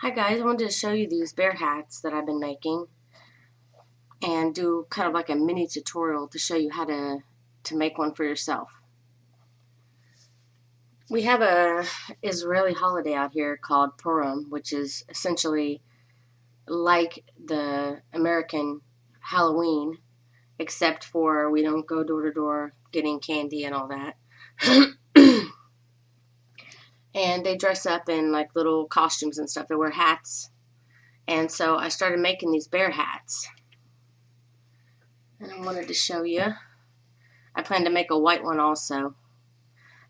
Hi guys, I wanted to show you these bear hats that I've been making and do kind of like a mini tutorial to show you how to make one for yourself. We have a Israeli holiday out here called Purim, which is essentially like the American Halloween, except for we don't go door to door getting candy and all that. And they dress up in like little costumes and stuff. They wear hats. And so I started making these bear hats. And I wanted to show you. I plan to make a white one also.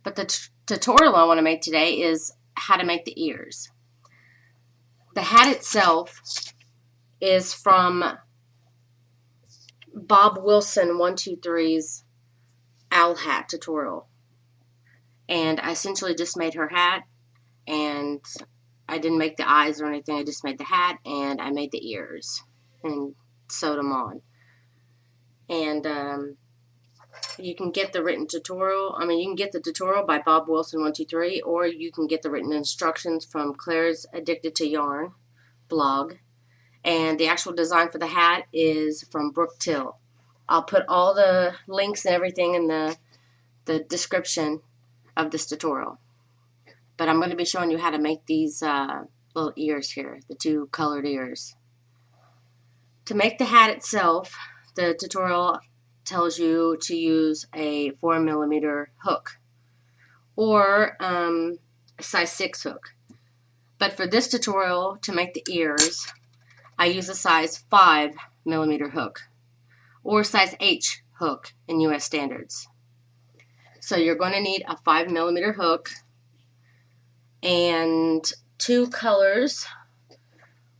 But the tutorial I want to make today is how to make the ears. The hat itself is from Bob Wilson 123's owl hat tutorial. And I essentially just made her hat, and I didn't make the eyes or anything. I just made the hat and I made the ears and sewed them on. And you can get the written tutorial. You can get the tutorial by Bob Wilson 123, or you can get the written instructions from Claire's Addicted to Yarn blog. And the actual design for the hat is from Brooke Till. I'll put all the links and everything in the description of this tutorial. But I'm going to be showing you how to make these little ears here, the two colored ears. To make the hat itself, the tutorial tells you to use a 4mm hook or a size 6 hook. But for this tutorial, to make the ears, I use a size 5mm hook or size H hook in US standards. So you're going to need a 5mm hook and two colors,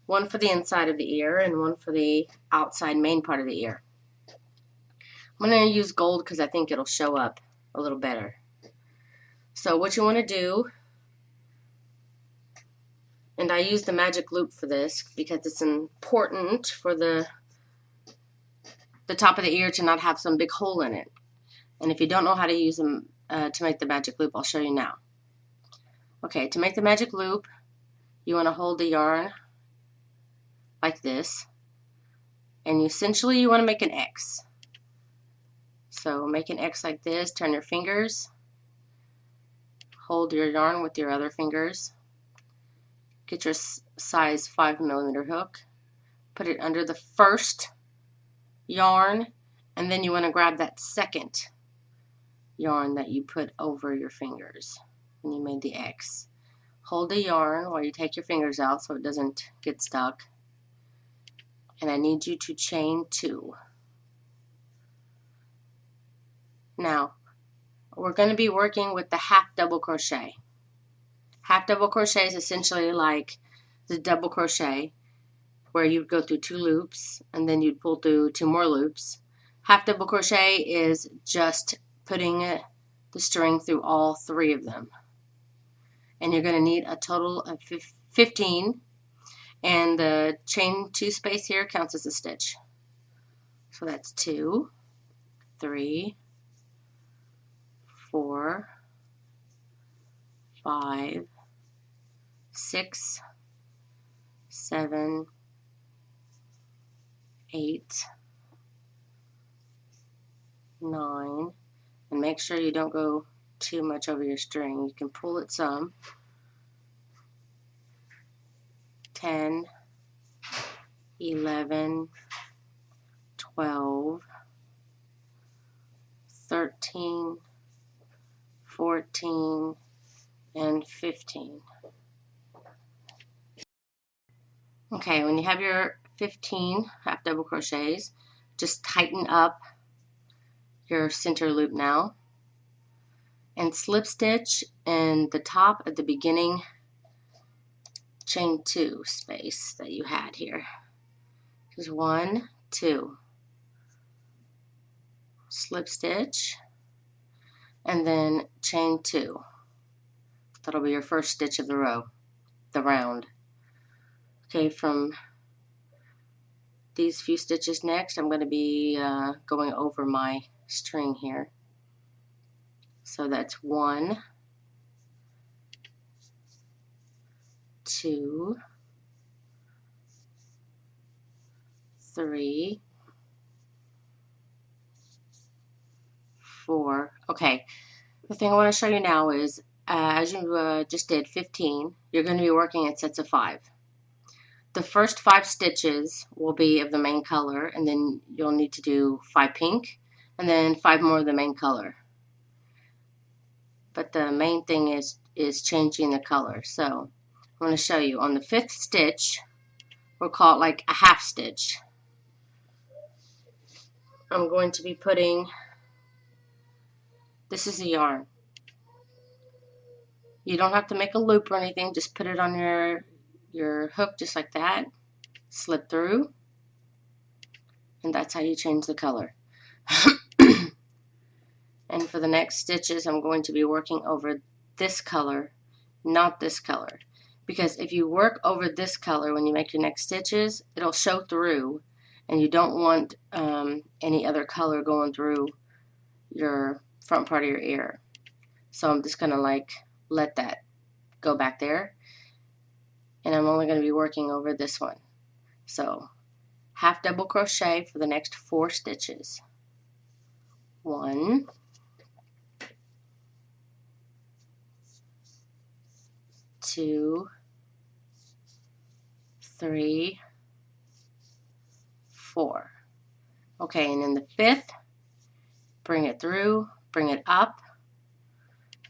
one for the inside of the ear and one for the outside main part of the ear. I'm going to use gold because I think it'll show up a little better. So what you want to do, and I use the magic loop for this because it's important for the top of the ear to not have some big hole in it. And if you don't know how to use them to make the magic loop, I'll show you now. Okay, to make the magic loop, you want to hold the yarn like this, and essentially you want to make an X. So make an X like this, turn your fingers, hold your yarn with your other fingers, get your size 5mm hook, put it under the first yarn, and then you want to grab that second yarn that you put over your fingers when you made the X. Hold the yarn while you take your fingers out so it doesn't get stuck. And I need you to chain 2. Now, we're going to be working with the half double crochet. Half double crochet is essentially like the double crochet where you'd go through 2 loops and then you'd pull through 2 more loops. Half double crochet is just putting the string through all 3 of them. And you're going to need a total of 15, and the chain 2 space here counts as a stitch. So that's 2, 3, 4, 5, 6, 7, 8, 9, and make sure you don't go too much over your string. You can pull it some. 10, 11, 12, 13, 14, and 15. Okay, when you have your 15 half double crochets, just tighten up your center loop now and slip stitch in the top at the beginning chain 2 space that you had here. Just 1, 2. Slip stitch and then chain 2. That'll be your first stitch of the row, the round. Okay, from these few stitches next, I'm going to be going over my string here. So that's 1, 2, 3, 4. Okay, the thing I want to show you now is as you just did 15, you're going to be working in sets of 5. The first 5 stitches will be of the main color, and then you'll need to do 5 pink and then 5 more of the main color. But the main thing is changing the color. So I'm going to show you on the 5th stitch. We'll call it like a half stitch. I'm going to be putting, this is the yarn. You don't have to make a loop or anything, just put it on your hook just like that, slip through, and that's how you change the color. And for the next stitches, I'm going to be working over this color, not this color. Because if you work over this color when you make your next stitches, it'll show through, and you don't want any other color going through your front part of your ear. So I'm just going to like let that go back there, and I'm only going to be working over this one. So half double crochet for the next 4 stitches. 1, 2, 3, 4. Okay, and then the 5th, bring it through, bring it up,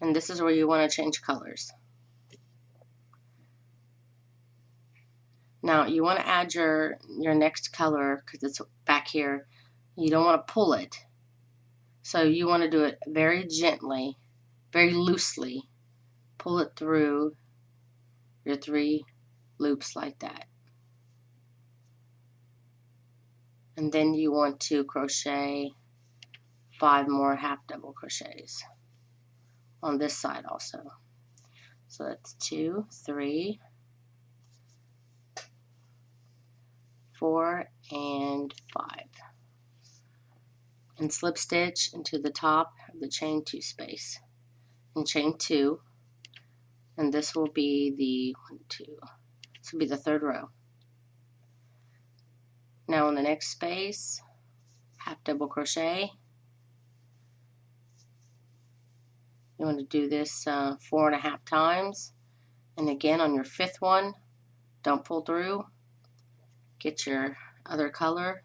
and this is where you want to change colors. Now you want to add your next color because it's back here. You don't want to pull it. So you want to do it very gently, very loosely. Pull it through your 3 loops like that. And then you want to crochet 5 more half double crochets on this side also. So that's 2, 3, 4, and 5. And slip stitch into the top of the chain 2 space. And chain 2. And this will be the 1, 2. This will be the 3rd row. Now in the next space, half double crochet. You want to do this 4.5 times. And again on your 5th one, don't pull through. Get your other color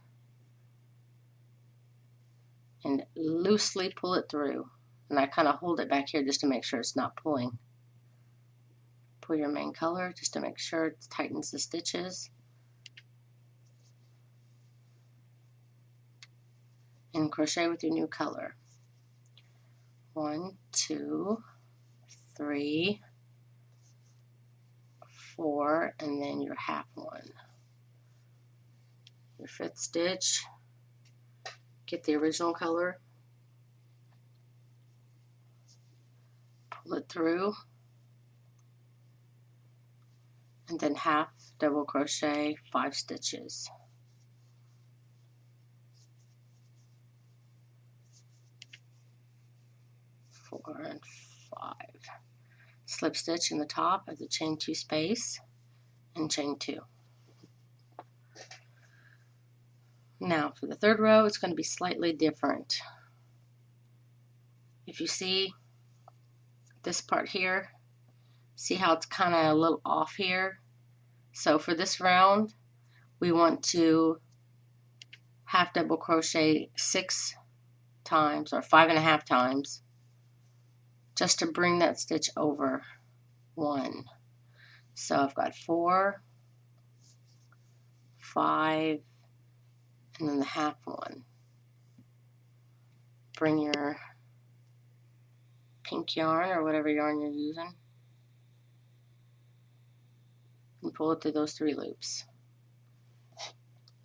and loosely pull it through. And I kind of hold it back here just to make sure it's not pulling. Pull your main color just to make sure it tightens the stitches. And crochet with your new color. 1, 2, 3, 4, and then your half one. Your 5th stitch, get the original color, pull it through, and then half double crochet 5 stitches. 4 and 5. Slip stitch in the top of the chain 2 space and chain 2. Now for the 3rd row, it's going to be slightly different. If you see this part here, see how it's kind of a little off here? So for this round, we want to half double crochet 6 times or 5.5 times just to bring that stitch over 1. So I've got 4, 5, and then the half one. Bring your pink yarn or whatever yarn you're using and pull it through those 3 loops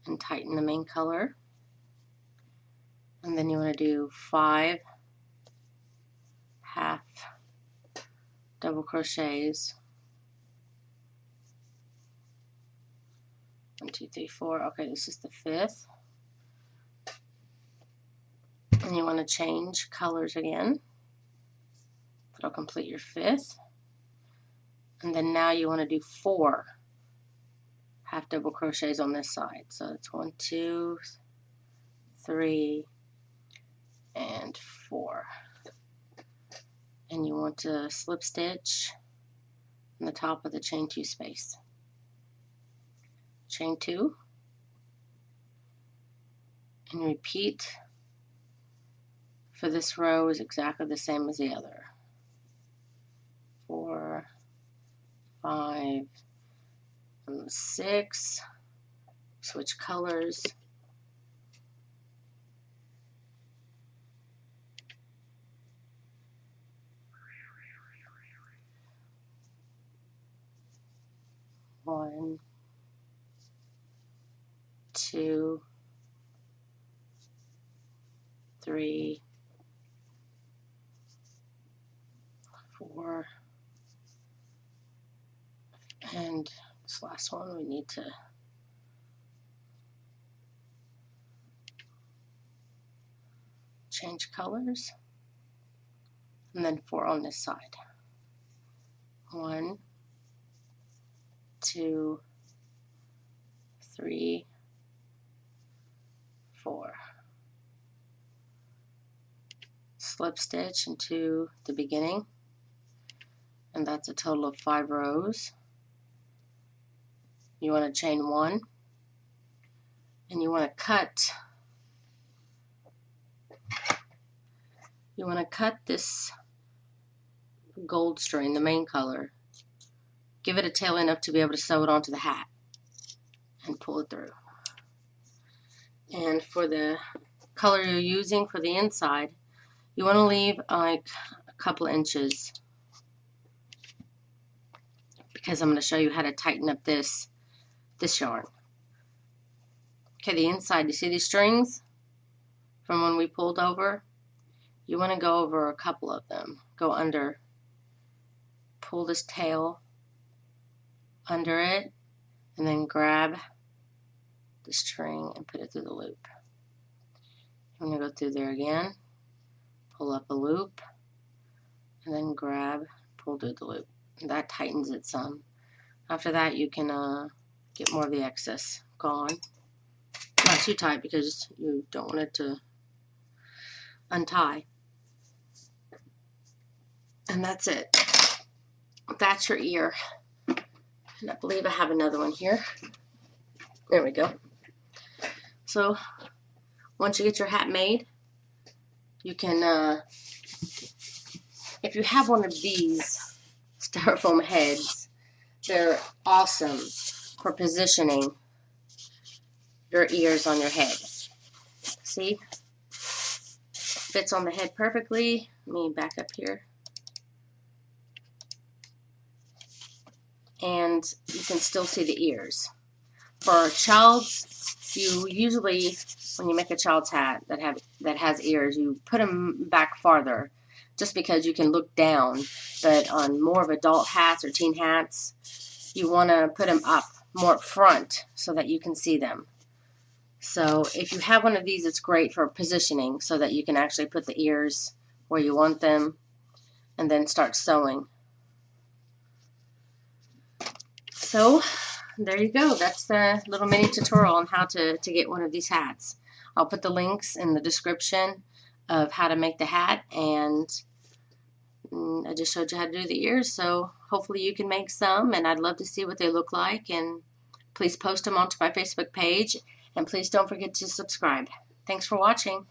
and tighten the main color. And then you want to do 5 half double crochets. 1, 2, 3, 4. Okay, this is the 5th. And you want to change colors again. That'll complete your 5th. And then now you want to do 4 half double crochets on this side. So it's 1, 2, 3, and 4. And you want to slip stitch in the top of the chain 2 space. Chain 2, and repeat for this row is exactly the same as the other. 4, 5, and 6. Switch colors. One, 2, 3, 4, and this last one we need to change colors, and then 4 on this side. 1, 2, 3, 4. Slip stitch into the beginning, and that's a total of 5 rows. You want to chain 1, and you want to cut this gold string, the main color. Give it a tail enough to be able to sew it onto the hat and pull it through. And for the color you're using for the inside, you want to leave like a couple inches, because I'm going to show you how to tighten up this yarn. Okay, the inside, you see these strings from when we pulled over? You want to go over a couple of them. Go under, pull this tail under it, and then grab the string and put it through the loop. I'm going to go through there again, pull up a loop, and then grab, pull through the loop. That tightens it some. After that, you can get more of the excess gone. Not too tight because you don't want it to untie. And that's it. That's your ear. And I believe I have another one here. There we go. So once you get your hat made, you can, if you have one of these styrofoam heads, they're awesome for positioning your ears on your head. See? Fits on the head perfectly. Let me back up here. And you can still see the ears. For child's, you usually, when you make a child's hat that has ears, you put them back farther, just because you can look down. But on more of adult hats or teen hats, you want to put them up more up front so that you can see them. So if you have one of these, it's great for positioning so that you can actually put the ears where you want them and then start sewing. So there you go. That's the little mini tutorial on how to get one of these hats. I'll put the links in the description of how to make the hat, and I just showed you how to do the ears, so hopefully you can make some, and I'd love to see what they look like, and please post them onto my Facebook page, and please don't forget to subscribe. Thanks for watching.